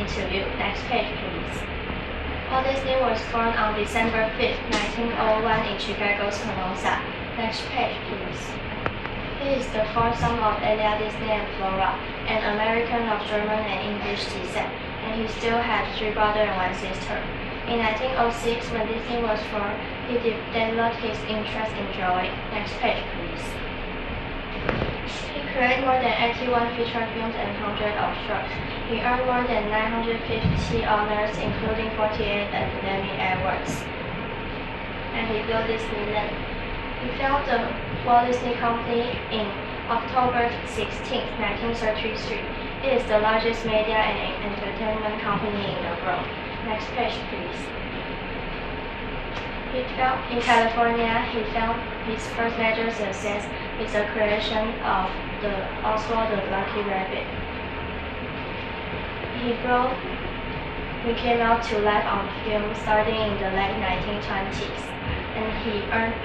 to you. Next page, please. Walt Disney was born on December 5, 1901 in Chicago's Kenosha. Next page, please. He is the fourth son of Elia Disney and Flora, an American of German and English descent, and he still had 3 brothers and 1 sister. In 1906, when Disney was 4, he developed his interest in drawing. Next page, please. He created more than 81 feature films and hundreds of shorts. He earned more than 950 honors, including 48 Academy Awards. And he built Disneyland. He founded the Walt Disney Company in October 16, 1933. It is the largest media and entertainment company in the world. Next page, please. In California, he found his first major success with the creation of the Oswald the Lucky Rabbit. He came out to life on film starting in the late 1920s, and he earned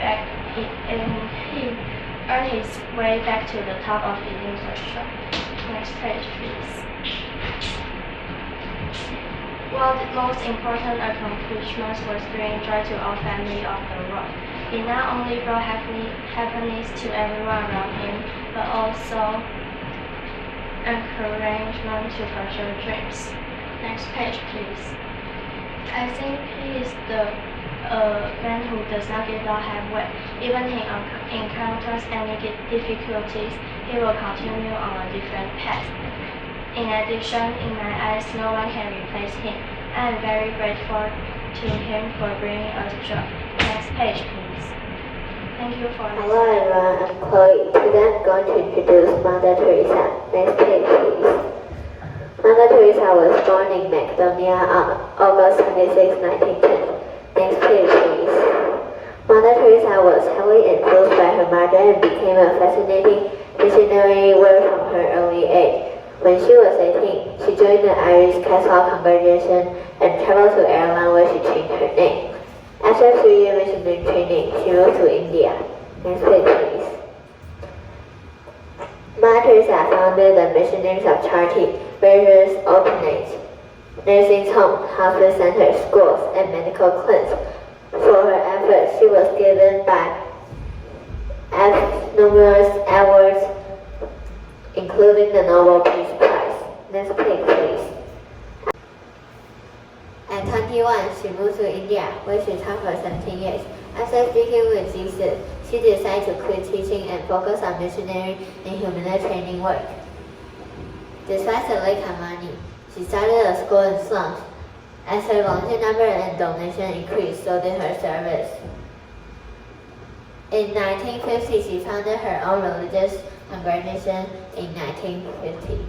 his way back to the top of the industry. Next page, please. Walt's most important accomplishments was bringing joy to all families of the world. He not only brought happiness to everyone around him, but also encouragement to pursue dreams. Next page, please. I think he is the man who does not give up halfway. Even he encounters any difficulties, he will continue on a different path. In addition, in my eyes, no one can replace him. I am very grateful to him for bringing us joy. Next page, please. Thank you for listening. Hello everyone, I'm Chloe. Today I'm going to introduce Mother Teresa. Next page, please. Mother Teresa was born in Macedonia on August 26, 1910. Next page, please. Mother Teresa was heavily influenced by her mother and became a fascinating missionary work from her early age. When she was 18, she joined the Irish Catholic congregation and traveled to Ireland where she changed her name. After 3-year missionary training, she moved to India. Next page, please. Mother Teresa founded the Missionaries of Charity, various orphanages, nursing homes, hospital centers, schools, and medical clinics. For her efforts, she was given by numerous awards, including the Nobel Peace Prize. Next page, please. At 21, she moved to India, where she taught for 17 years. After speaking with Jesus, she decided to quit teaching and focus on missionary and humanitarian work. Despite the lack of money, she started a school in slums. As her volunteer number and donation increased, so did her service. In 1950, she founded her own religious congregation in 1950.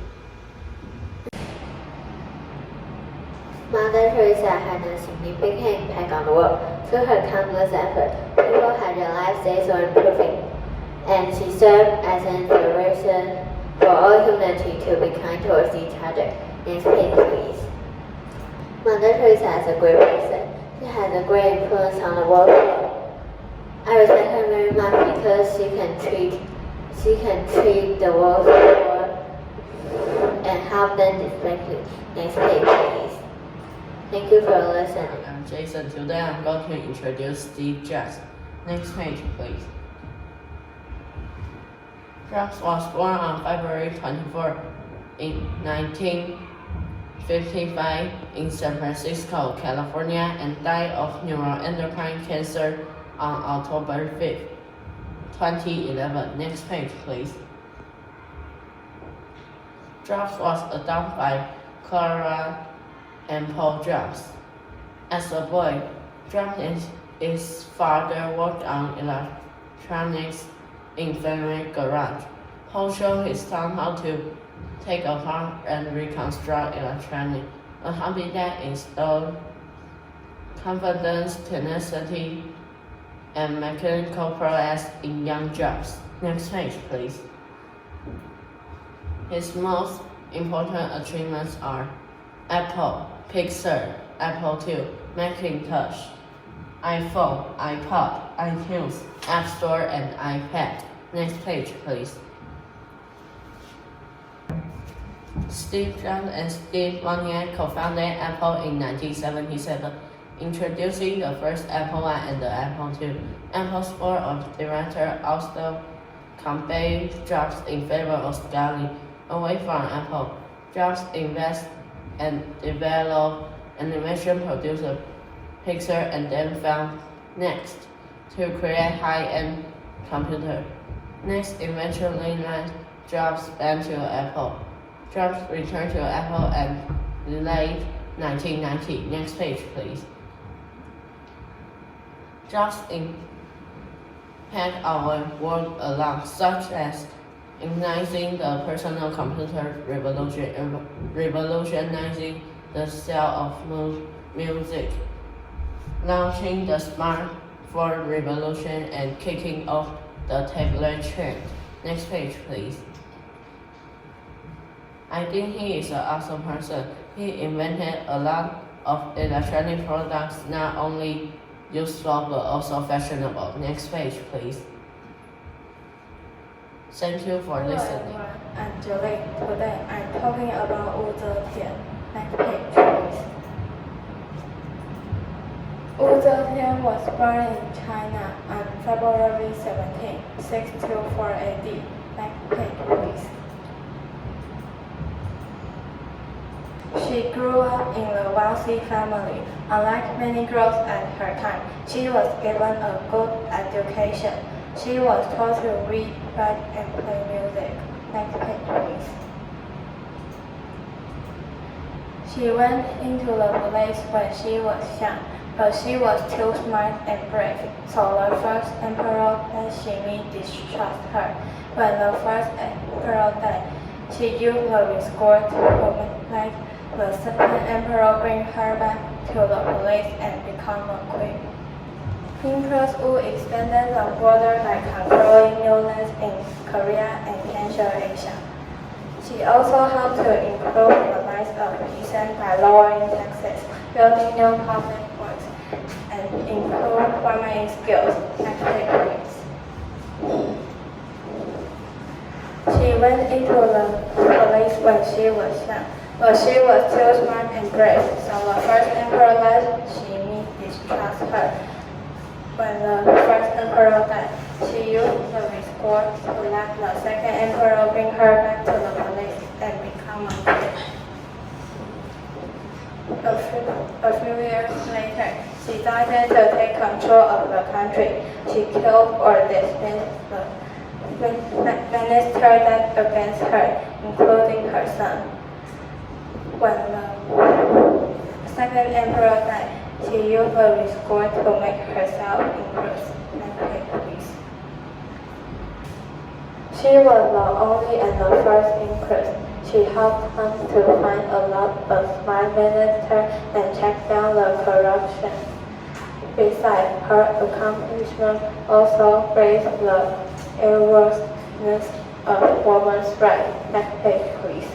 Mother Teresa had a significant impact on the world. Through her countless efforts, people had their lives days were improving, and she served as an inspiration for all humanity to be kind towards each other. Next page, please. Mother Teresa is a great person. She has a great influence on the world. I respect her very much because she can treat the world poor and help them directly. Next page, please. Thank you for listening. I'm Jason. Today I'm going to introduce Steve Jobs. Next page, please. Jobs was born on February 24 in 1955 in San Francisco, California, and died of neuroendocrine cancer on October 5, 2011. Next page, please. Jobs was adopted by Clara and Paul Jobs. As a boy, Jobs and his father worked on electronics in family garage. Paul showed his son how to take apart and reconstruct electronics, a hobby that instilled confidence, tenacity, and mechanical prowess in young Jobs. Next page, please. His most important achievements are Apple, Pixar, Apple II, Macintosh, iPhone, iPod, iTunes, App Store, and iPad. Next page, please. Steve Jobs and Steve Wozniak co-founded Apple in 1977, introducing the first Apple I and the Apple II. Apple's board of directors also campaigned Jobs in favor of scaling away from Apple. Jobs invested and developed animation producer Pixar and then found Next to create high-end computer. Next eventually led Jobs back to Apple. Jobs returned to Apple in late 1990. Next page, please. Jobs impact our world a lot, such as igniting the personal computer revolution and revolutionizing the sale of music, launching the smartphone revolution, and kicking off the tablet trend. Next page, please. I think he is an awesome person. He invented a lot of electronic products, not only useful but also fashionable. Next page, please. Thank you for listening. Hello everyone, I'm Julie. Today I'm talking about Wu Zetian. Next page, please. Wu Zetian was born in China on February 17, 624 AD. Next page, please. She grew up in a wealthy family. Unlike many girls at her time, she was given a good education. She was taught to read, write, and play music. Next page, please. She went into the police when she was young, but she was too smart and brave, so the first emperor that she met distrusted her. When the first emperor died, she used the escort to make the second emperor bring her back to the police and become a queen. Empress Wu expanded the border by controlling new lands in Korea and Central Asia. She also helped to improve the lives of peasants by lowering taxes, building new public works, and improve farming skills. Next page, please. She went into the police when she was young, but she was too smart and brave, so the first emperor that she met distrusted her. When the first emperor died, she used the escort to let the second emperor bring her back to the police and become a queen. A few years later, she decided to take control of the country. She killed or dismissed the minister that against her, including her son. When the second emperor died, she used the escort to make herself empress. Next page, please. She was the only and the first empress. She helped them to find a lot of smart ministers and check down the corruption. Besides, her accomplishment also raised the awareness of women's rights. Next page, please.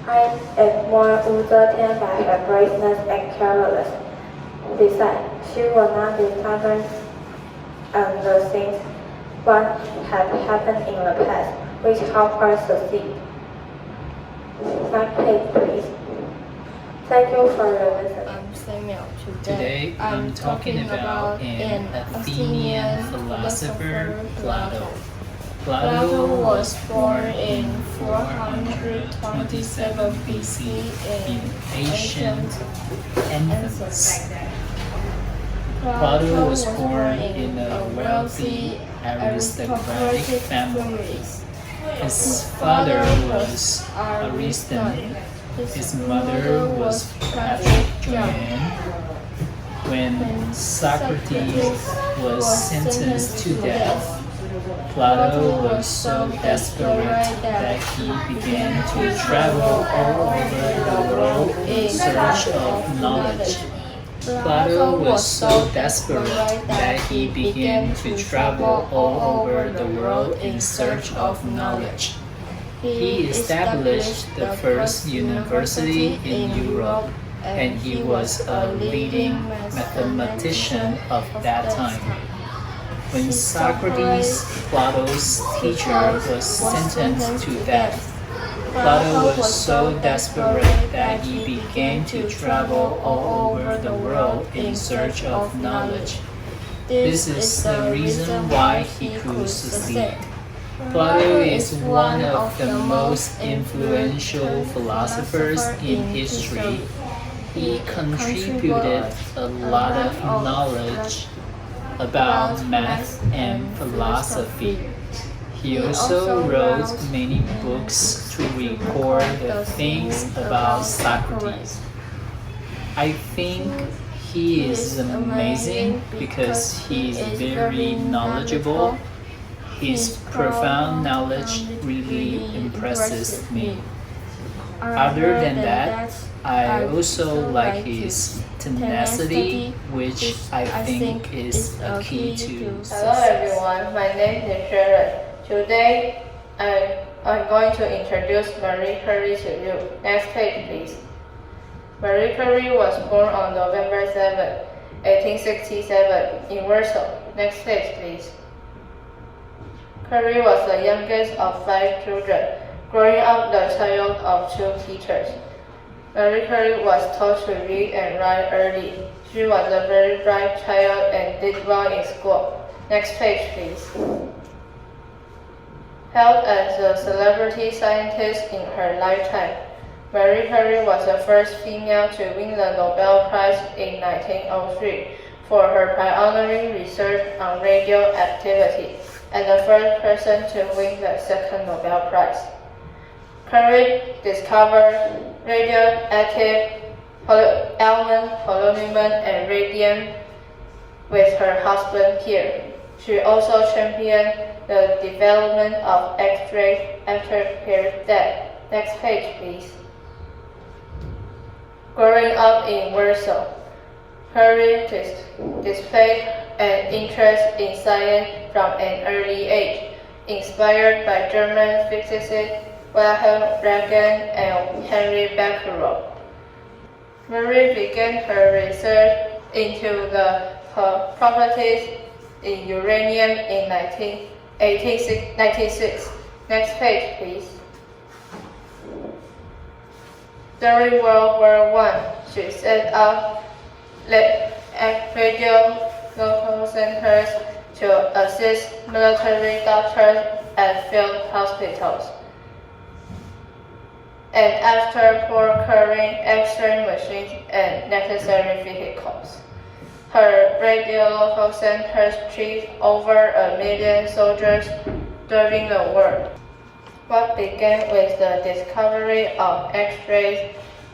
I admire Wu Zetian by her braveness and carelessness. Besides, she will not be stubborn on the things what had happened in the past, which helped her succeed. Next page, please. Thank you for your listening. I'm Samuel. Today I'm talking about an Athenian philosopher, Plato. Plato was born in 427 BC in ancient Athens. Plato was born in a wealthy aristocratic family. His father was Ariston. His mother was Patrician. When Socrates was sentenced to death, Plato was so desperate that he began to travel all over the world in search of knowledge. Plato was so desperate that he began to travel all over the world in search of knowledge. He established the first university in Europe, and he was a leading mathematician of that time. When Socrates, Plato's teacher, was sentenced to death, Plato was so desperate that he began to travel all over the world in search of knowledge. This is the reason why he could succeed. Plato is one of the most influential philosophers in history. He contributed a lot of knowledge about math and philosophy. He also wrote many books to record the things about Socrates. I think he is amazing because he is very knowledgeable. His profound knowledge really impresses me. Other than that, I also like his tenacity, which I think is a key to Hello success. everyone, my name is Sharon. Today I'm going to introduce Marie Curie to you. Next page please. Marie Curie was born on November 7, 1867 in Warsaw. Next page please. Curie was the youngest of 5 children, growing up the child of 2 teachers. Marie Curie was taught to read and write early. She was a very bright child and did well in school. Next page please. Hailed as a celebrity scientist in her lifetime, Marie Curie was the first female to win the Nobel Prize in 1903 for her pioneering research on radioactivity, and the first person to win the second Nobel Prize. Curie discovered radioactive elements polonium and radium with her husband Pierre. She also championed the development of X-ray after Pierre's death. Next page, please. Growing up in Warsaw, Curie displayed an interest in science from an early age, inspired by German physicists Wilhelm Röntgen and Henry Becquerel. Marie began her research into the properties in uranium in 1996. Next page, please. During World War I, she set up radio local centers to assist military doctors at field hospitals. And after procuring X-ray machines and necessary vehicles, her radiological centers treated over 1 million soldiers during the war. What began with the discovery of X-rays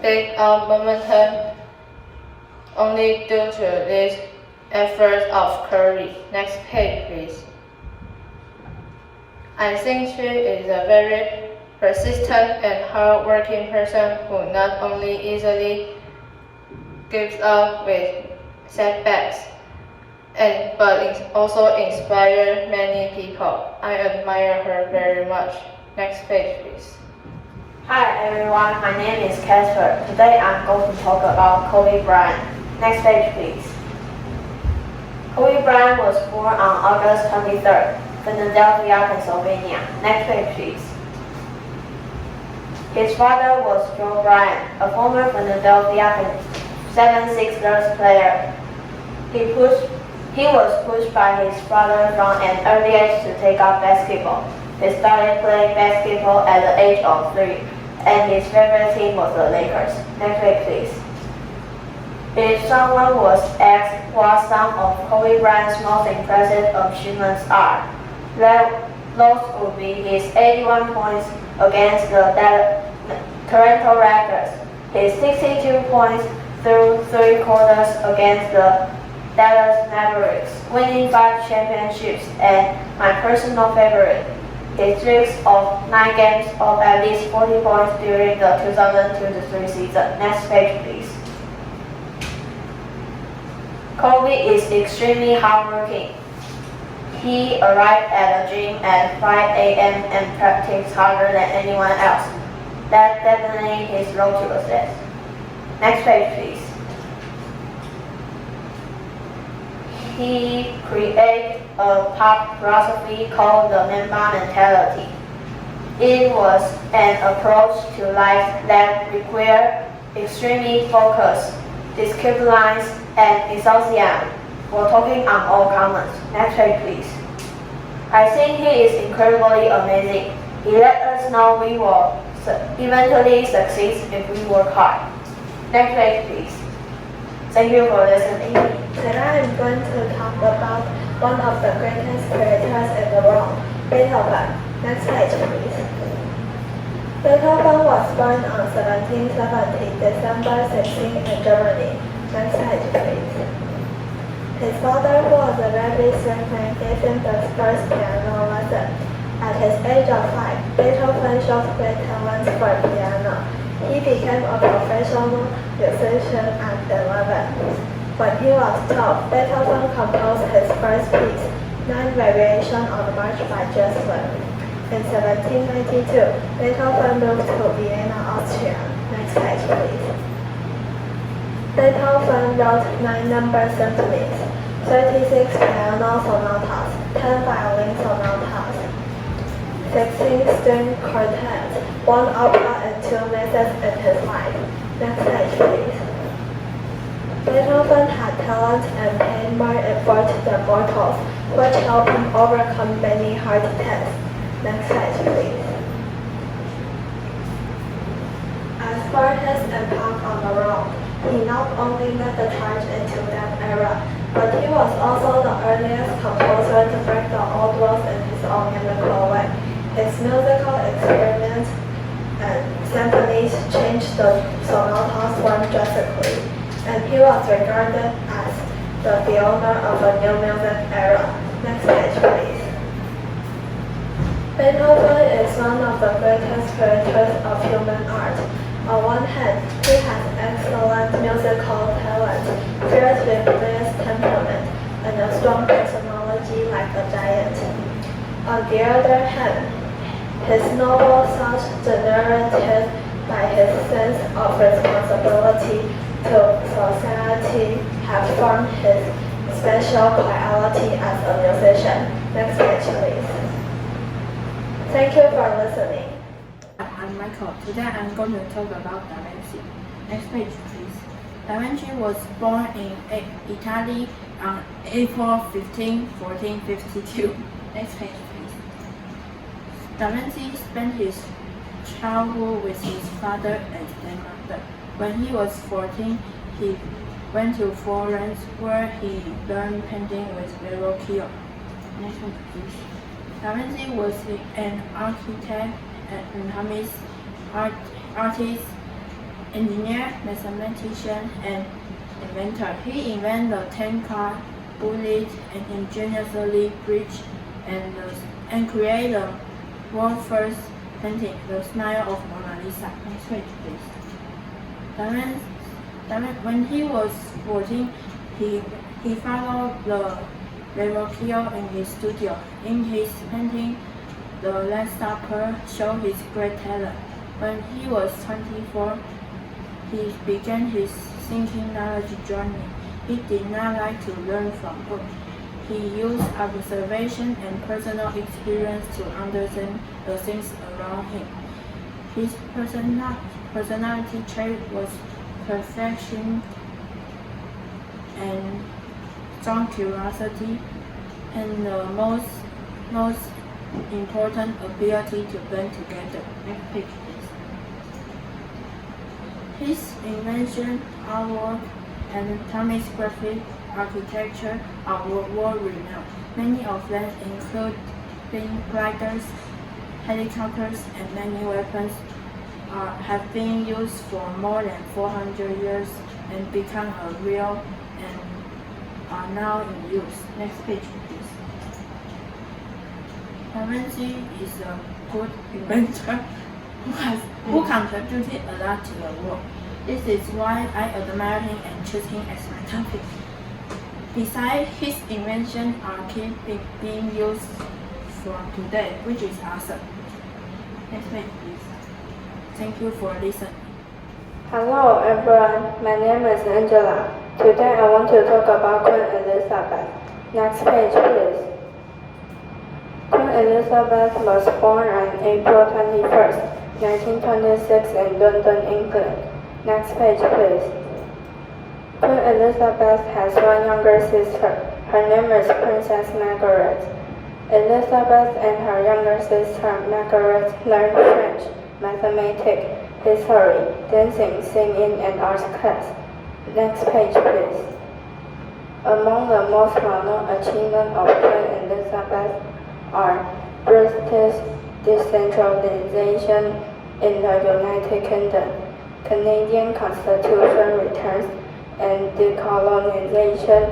picked up momentum only due to these efforts of Curie. Next page, please. I think she is a very persistent and hard-working person who not only easily gives up with setbacks, but also inspires many people. I admire her very much. Next page, please. Hi everyone, my name is Casper. Today I'm going to talk about Kobe Bryant. Next page, please. Kobe Bryant was born on August 23rd, Philadelphia, Pennsylvania. Next page, please. His father was Joe Bryant, a former Philadelphia 76ers player. He was pushed by his father from an early age to take up basketball. He started playing basketball at the age of 3, and his favorite team was the Lakers. Next page, please. If someone was asked what some of Kobe Bryant's most impressive achievements are, those would be his 81 points against the Toronto Raptors, his 62 points through 3 quarters against the Dallas Mavericks, winning 5 championships, and my personal favorite, his streaks of 9 games of at least 40 points during the 2002-03 season. Next page, please. Kobe is extremely hardworking. He arrived at the gym at 5 a.m. and practiced harder than anyone else. That's definitely his road to success. Next page, please. He created a pop philosophy called the Mamba mentality. It was an approach to life that required extreme focus, discipline, and enthusiasm. We're talking on all comments. Next page, please. I think he is incredibly amazing. He let us know we will eventually succeed if we work hard. Next page, please. Thank you for listening. And I am going to talk about one of the greatest creators in the world, Beethoven. Next page, please. Beethoven was born on 1770 December 16 in Germany. Next page, please. His father, who was a very strict man, gave him the first piano lesson. At his age of 5, Beethoven showed great talent for piano. He became a professional musician at 11. When he was 12, Beethoven composed his first piece, 9 Variations on the March by Jocelyn. In 1792, Beethoven moved to Vienna, Austria. Next page, please. Beethoven wrote 9 number symphonies, 36 piano sonatas, 10 violin sonatas, 16 string quartets, 1 opera and 2 misses in his life. Next page, please. Beethoven had talent and paid more effort than mortals, which helped him overcome many hard tests. Next page, please. As for his impact on the world, he not only led the charge into that era, but he was also the earliest composer to break the old rules in his own unique way. His musical experiments and symphonies changed the sonata form drastically, and he was regarded as the pioneer of a new music era. Next page, please. Beethoven is one of the greatest creators of human art. On one hand, he has excellent musical talent, fierce rebellious temperament, and a strong personality like a giant. On the other hand, his noble thoughts generated by his sense of responsibility to society have formed his special quality as a musician. Next page, please. Thank you for listening. I'm Michael. Today I'm going to talk about Da Vinci. Next page, please. Da Vinci was born in Italy on April 15, 1452. Next page, please. Da Vinci spent his childhood with his father and grandmother. When he was 14, he went to Florence, where he learned painting with Verrocchio. Next page, please. Da Vinci was an architect, an artist, engineer, mathematician, and inventor. He invented the tank car, bullet, and ingeniously bridge, and created the world's first painting, The Smile of Mona Lisa. Next page, please. When he was 14, he followed the Verrocchio in his studio. In his painting, The Last Supper showed his great talent. When he was 24, he began his thinking knowledge journey. He did not like to learn from books. He used observation and personal experience to understand the things around him. His personality trait was perfection and strong curiosity, and the most important ability to blend together. Next page, please. His invention, artwork, and tomography architecture are world renowned. Many of them, including gliders, helicopters, and many weapons, have been used for more than 400 years and become a real and are now in use. Next page, please. Da Vinci is a good inventor who contributed a lot to the world. This is why I admire him and choose him as my topic. Besides, his inventions are keep being used from today, which is awesome. Next page, please. Thank you for listening. Hello everyone, my name is Angela. Today I want to talk about Queen Elizabeth. Next page, please. Queen Elizabeth was born on April 21st, 1926 in London, England. Next page, please. Queen Elizabeth has one younger sister. Her name is Princess Margaret. Elizabeth and her younger sister Margaret learned French, mathematics, history, dancing, singing, and art class. Next page, please. Among the most well-known achievements of Queen Elizabeth are British decentralization in the United Kingdom, Canadian Constitution returns, and decolonization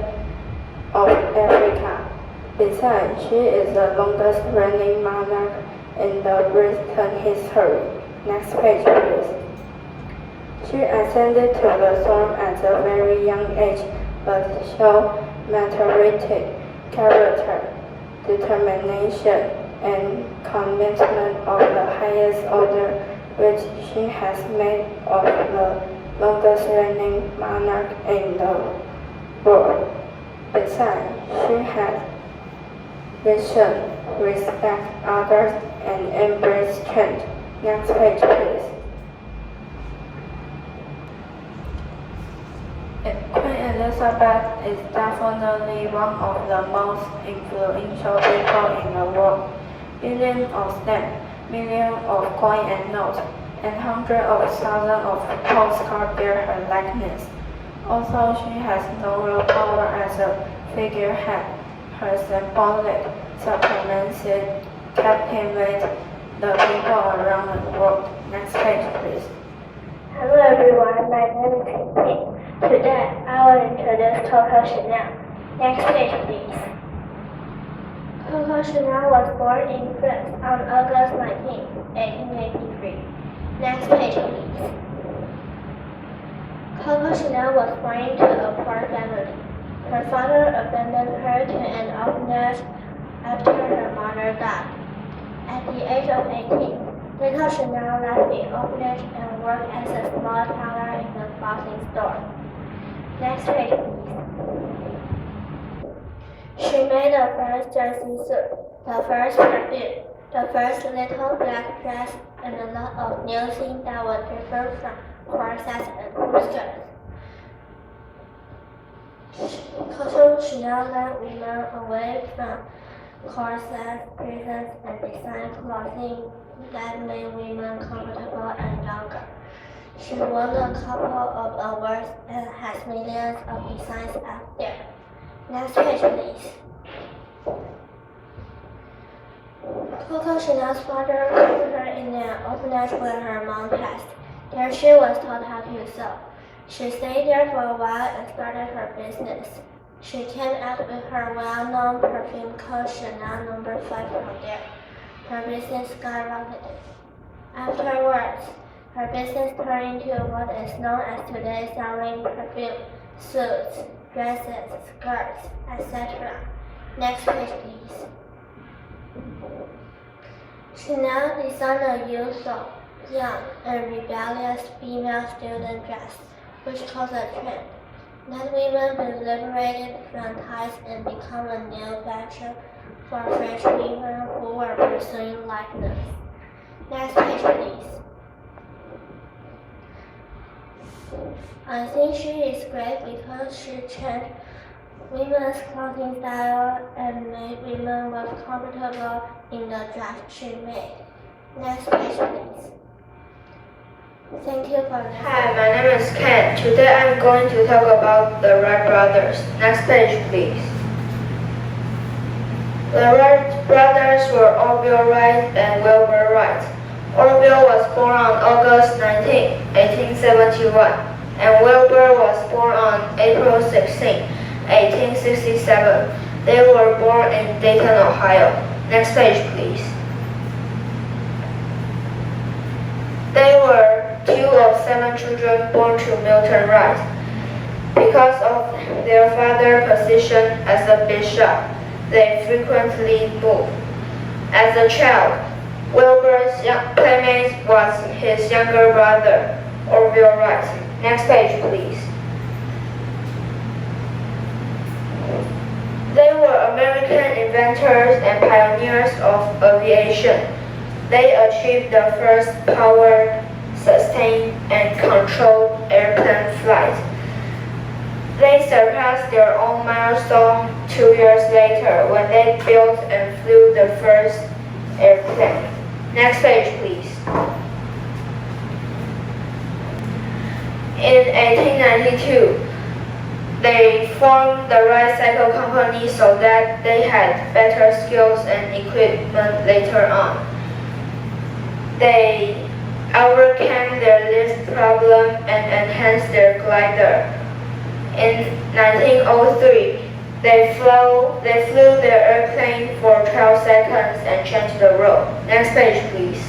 of Africa. Besides, she is the longest reigning monarch in the Britain history. Next page, please. She ascended to the throne at a very young age, but showed maturity, character, determination, and commitment of the highest order, which she has made of the longest reigning monarch in the world. Besides, she has vision, respect others, and embrace change. Next page, please. Queen Elizabeth is definitely one of the most influential people in the world. Billions of stamps, millions of coins and notes, and hundreds of thousands of postcards bear her likeness. Also, she has no real power as a figurehead. Her symbolic supremacy captivates the people around the world. Next page, please. Hello everyone, my name is Ting. Today I will introduce Coco Chanel. Next page, please. Coco Chanel was born in France on August 19, 1883. Next page, please. Coco Chanel was born into a poor family. Her father abandoned her to an orphanage after her mother died. At the age of 18, Coco Chanel left the orphanage and worked as a small teller in a clothing store. Next page, please. She made the first jersey suit, the first perfume, the first little black dress, and a lot of new things that were different from corsets and skirts. Coco Chanel led women away from corsets, dresses, and designed clothing that made women comfortable and younger. She won a couple of awards and has millions of designs out there. Next page, please. Coco Chanel's father put her in an orphanage when her mom passed. There she was taught how to sew. She stayed there for a while and started her business. She came out with her well-known perfume called Chanel No. 5 from there. Her business skyrocketed. Afterwards, her business turned into what is known as today selling perfume, suits, dresses, skirts, etc. Next page, please. Chanel designed a youthful, young, and rebellious female student dress, which caused a trend. That women be liberated from ties and become a new fashion for French women who were pursuing likeness. Next page, please. I think she is great because she changed women's clothing style and made women more comfortable in the dress she made. Next page, please. Thank you for listening. Hi, my name is Ken. Today I'm going to talk about the Wright brothers. Next page, please. The Wright brothers were Orville Wright and Wilbur Wright. Orville was born on August 19, 1871, and Wilbur was born on April 16, 1867. They were born in Dayton, Ohio. Next page, please. They were two of 7 children born to Milton Wright. Because of their father's position as a bishop, they frequently moved. As a child, Wilbur's playmate was his younger brother, Orville Wright. Next page, please. They were American inventors and pioneers pioneers of aviation. They achieved the first powered, sustained, and controlled airplane flight. They surpassed their own milestone 2 years later when they built and flew the first airplane. Next page, please. In 1892, they formed the Right Cycle Company so that they had better skills and equipment later on. They overcame their lift problem and enhanced their glider. In 1903, they flew their airplane for 12 seconds and changed the road. Next page, please.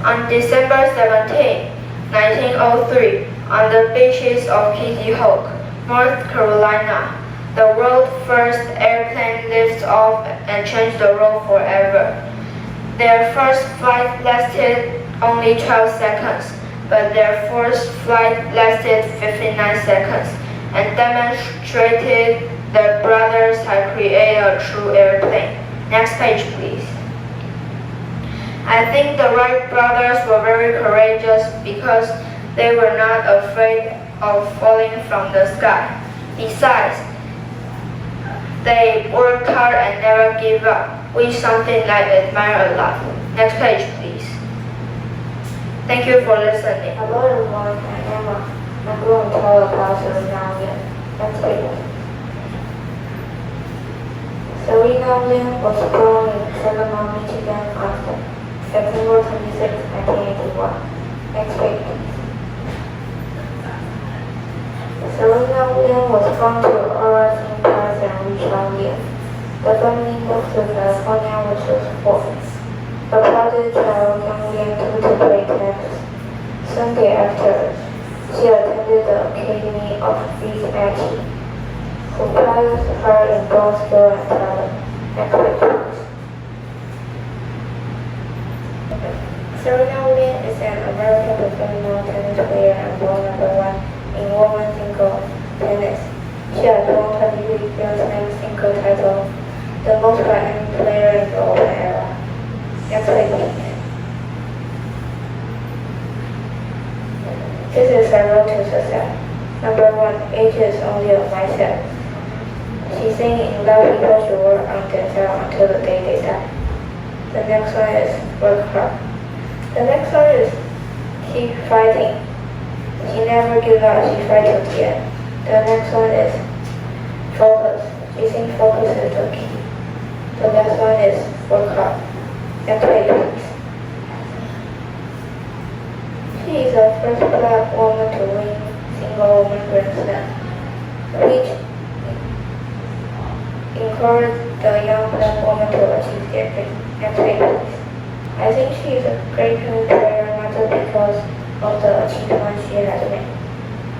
On December 17, 1903, on the beaches of Kitty Hawk, North Carolina, the world's first airplane lifted off and changed the road forever. Their first flight lasted only 12 seconds, but their fourth flight lasted 59 seconds and demonstrated the brothers had created a true airplane. Next page, please. I think the Wright brothers were very courageous because they were not afraid of falling from the sky. Besides, they worked hard and never give up, which something I admire a lot. Next page, please. Thank you for listening. Hello everyone, I'm Emma. I'm going to tell about Serena Williams. Next page. Serena Williams was born in Salem, Michigan, September 26, 1981. Next page, please. Serena Williams was born to Horace Paris and Richard Williams. The family moved to California when she was 4. The father child, young Williams, moved to play tennis. Soon thereafter, she attended the Academy of Cincinnati, who prized her in both skill and talent. Next page, please. Serena Williams is an American professional tennis player and world number 1 in women's single tennis. She has won 23 Grand Slam single titles, the most by any player in the open era. Next page, please. This is a road to success. Number 1, age is only a mindset. She sings in love people should work on themselves until the day they die. The next one is work hard. The next one is keep fighting. She never gives up, she fights till the end. The next one is focus. She thinks focus is the key. The next one is work hard. Next page, please. She is the first black woman to win single woman Grand Slam, which encouraged the young black woman to achieve their dream. Next page, please. I think she is a great tennis player not just because of the achievements she has made,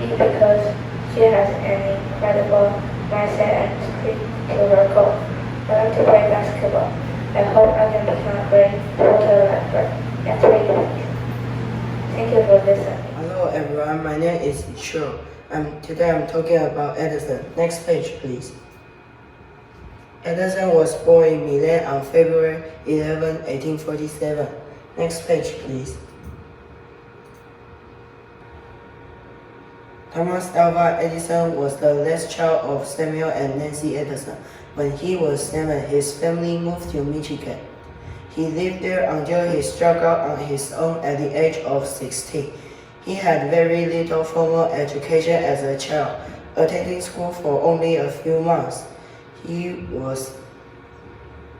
it's because she has an incredible mindset and spirit to her goal. I like to play basketball. I hope I can become a great player like her. Next page, please. Thank you for listening. Hello everyone, my name is Ichiro. Today I'm talking about Edison. Next page, please. Edison was born in Milan on February 11, 1847. Next page, please. Thomas Alva Edison was the last child of Samuel and Nancy Edison. When he was 7, his family moved to Michigan. He lived there until he struck out on his own at the age of 16. He had very little formal education as a child, attending school for only a few months. He was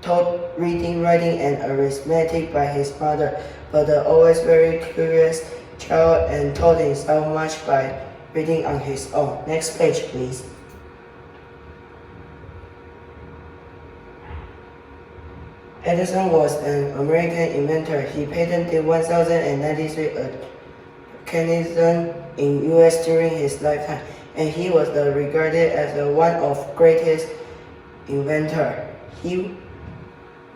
taught reading, writing, and arithmetic by his mother, but the always very curious child and taught himself much by reading on his own. Next page, please. Edison was an American inventor. He patented 1,093 mechanisms in U.S. during his lifetime, and he was regarded as one of the greatest inventors. He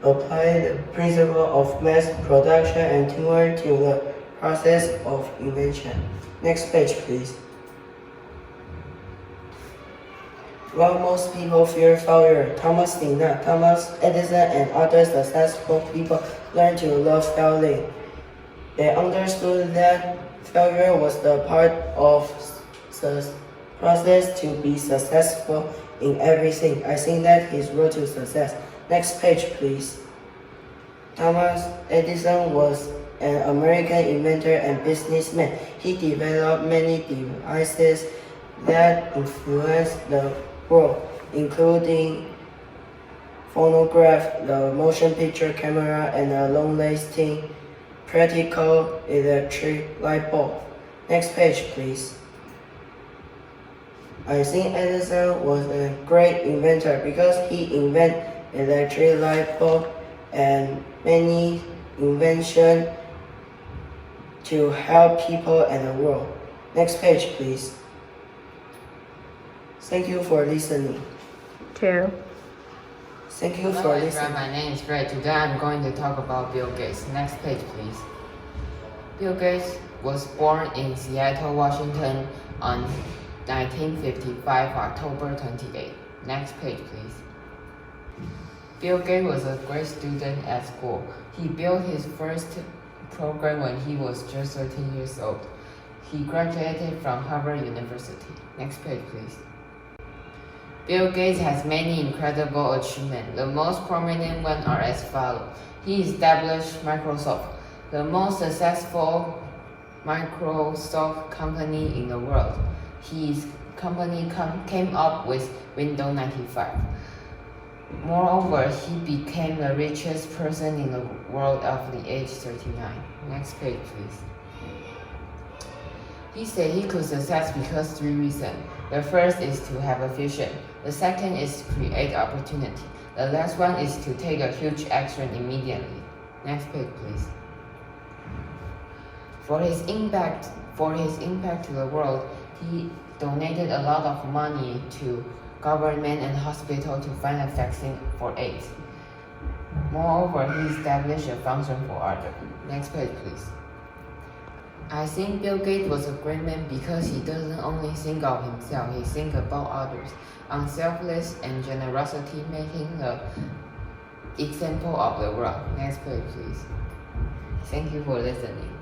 applied the principle of mass production and teamwork to the process of invention. Next page, please. While most people fear failure, Thomas did not. Thomas Edison and other successful people learned to love failing. They understood that failure was the part of the process to be successful in everything. I think that his road to success. Next page, please. Thomas Edison was an American inventor and businessman. He developed many devices that influenced the world, including phonograph, the motion picture camera, and a long-lasting practical electric light bulb. Next page, please. I think Edison was a great inventor because he invented electric light bulb and many inventions to help people and the world. Next page, please. Thank you for listening. Two. Thank you Hello for everyone, listening. my name is Ray. Today I'm going to talk about Bill Gates. Next page, please. Bill Gates was born in Seattle, Washington on 1955, October 28. Next page, please. Bill Gates was a great student at school. He built his first program when he was just 13 years old. He graduated from Harvard University. Next page, please. Bill Gates has many incredible achievements. The most prominent ones are as follows. He established Microsoft, the most successful Microsoft company in the world. His company came up with Windows 95. Moreover, he became the richest person in the world at the age 39. Next page, please. He said he could succeed because 3 reasons. The first is to have a vision. The second is to create opportunity. The last one is to take a huge action immediately. Next page, please. For his impact to the world, he donated a lot of money to government and hospital to find a vaccine for AIDS. Moreover, he established a function for others. Next page, please. I think Bill Gates was a great man because he doesn't only think of himself, he thinks about others. Unselfless and generosity, making the example of the world. Next page, please. Thank you for listening.